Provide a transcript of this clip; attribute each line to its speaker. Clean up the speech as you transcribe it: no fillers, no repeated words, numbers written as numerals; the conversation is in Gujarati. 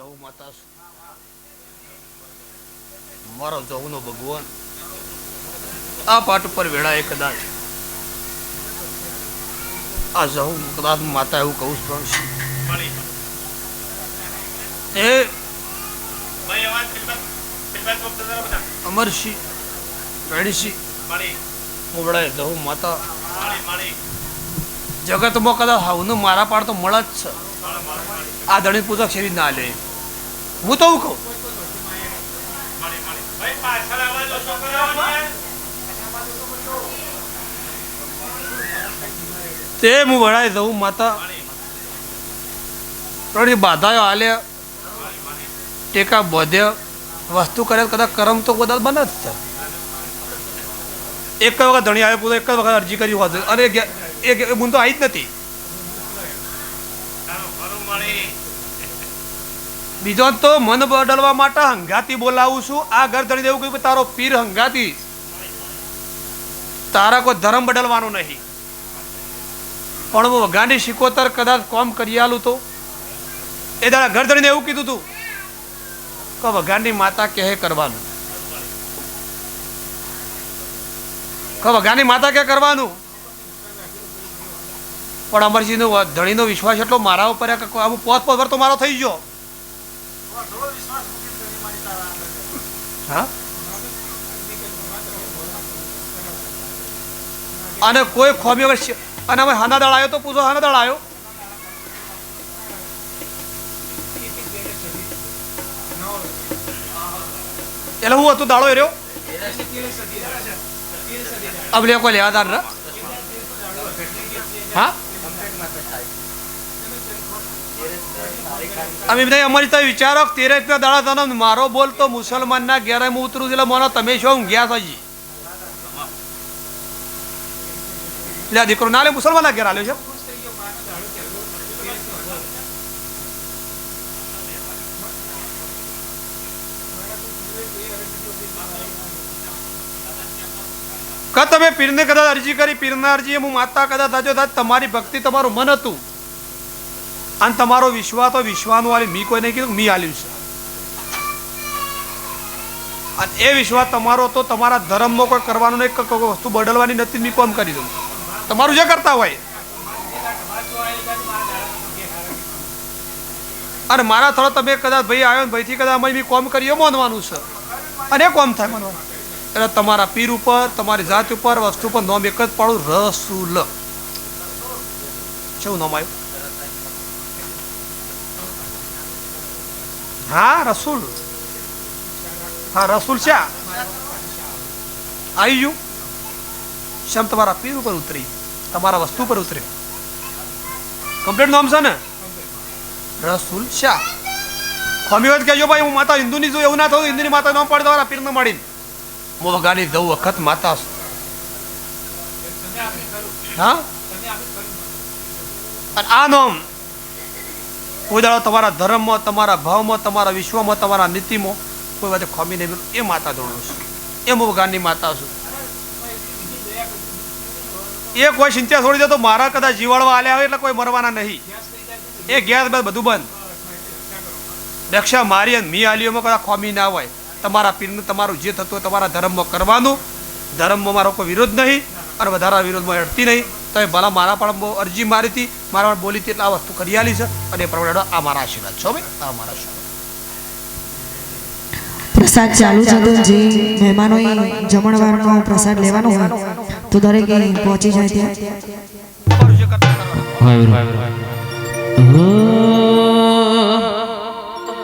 Speaker 1: જવું માતા મારો જવનો ભગવાન આ પાટ ઉપર વેળાએ કદાચ આ જવું કદાચ માતા એવું કહું છું એ અમરસિંહ વેણીસિંહ મોવડાએ જવું માતા જગતમાં કદાચ હાવનું મારા પાડ તો મળે જ છે આ ધણી પૂજક શરીર ના લે હું તો કહું તે હું વડાય જવું માતા થોડી બાધાઓ હાલ્યા ટેકા બોધ્યા વસ્તુ કરે કદાચ કરમ તો કદાચ બને જ છે એક વખત ધણી આવ્યો પૂરો એક જ વખત અરજી કરી હોત અને એ બુન તો આવી જ નથી બીજો તો મન બદલવા માટે હંગાતી બોલાવું છું આ ઘર ધણી એવું કહ્યું કે તારો પીર હંગાતી તારા કોઈ ધર્મ બદલવાનો નહીં પણ હું વઘાની શિકોતર કદાચ કોમ કરી આલું તો એ દાડા ઘર ધણીને એવું કીધું તું કે વઘાની માતા કહે કરવાનું કે વઘાની માતા કહે કરવાનું પણ અમરસિંહનો ધણીનો વિશ્વાસ એટલો મારા ઉપર આમ પોત પર તો મારો થઈ ગયો હા અને કોઈ ખોમી વગર અને અમે હાનાદાળ આવ્યો તો પૂછો હાનાદાળ આવ્યો એટલે હું હતું દાડો રહ્યો अब ले કોઈ લેવાદાર ને હા અમે બધા અમારી તો વિચારો 13 દાડા તને મારો બોલ તો મુસલમાન ના ઘેરે હું ઉતરું એટલે મોનો તમે શું ગયા છો જી લે દીકરો ના લે મુસલમાન ના ઘેર આલ્યો છે કે તમે પીરને કદાચ અરજી કરી પીરના અરજી હું માતા કદાચ થજો તમારી ભક્તિ તમારું મન હતું અને તમારો વિશ્વાસ તો વિશ્વાનું વાળી મી કોઈ નહીં કીધું મી આલ્યું છે અને એ વિશ્વાસ તમારો તો તમારા ધર્મમાં કોઈ કરવાનું નહીં કોઈ વસ્તુ બદલવાની નથી મી કોમ કરી દઉં તમારું જે કરતા હોય અને મારા થોડો તમે કદાચ ભાઈ આવ્યો ને ભાઈથી કદાચ અમે મી કોમ કરીએ માનવાનું છે અને એ કોમ થાય માનવાનું એટલે તમારા પીર ઉપર તમારી જાત ઉપર વસ્તુ પર નોમ એક જ પાડું રસૂલ શું નામ આવ્યું હા રસૂલ હા રસૂલ છે આવી ગયું શમ તમારા પીર ઉપર ઉતરી તમારા વસ્તુ પર ઉતર્યો કમ્પ્લીટ નામ છે ને રસૂલ શાહ ખોમી વાત કહેજો ભાઈ હું માતા હિન્દુની છું એવું ના થયું હિન્દુની માતા નામ પાડી તમારા પીરને મળીને હું વગાડી દઉં વખત માતા હા અને આ નામ કોઈ દાડો તમારા ધર્મમાં તમારા ભાવમાં તમારા વિશ્વમાં તમારા નીતિમાં કોઈ વાત ખોમી નહીં એ માતા જોડું છું એ હું વગાડની માતા છું એ કોઈ ચિંતા છોડી દે તો મારા કદાચ જીવાડવા આલ્યા હોય એટલે કોઈ મરવાના નહીં એ ગેસ બધું બંધ રક્ષા મારી અને મી આલીઓમાં કદાચ ખોમી ના હોય તમારા પીરનું તમારું જે થતું હોય તમારા ધર્મમાં કરવાનું ધર્મમાં મારો કોઈ વિરોધ નહીં અને વધારા વિરોધમાં અડતી નહીં તો એ ભલા મારા પણ અરજી મારી હતી મારા પણ બોલી હતી એટલે આ વસ્તુ કરી આલી છે અને એ પ્રમાણે આ મારા આશીર્વાદ છો ભાઈ આ મારા આશીર્વાદ
Speaker 2: પ્રસાદ ચાલુ છે તો જે મહેમાનો જમણવારનો પ્રસાદ લેવાનો હોય તો દરેક પહોંચી જાય ત્યાં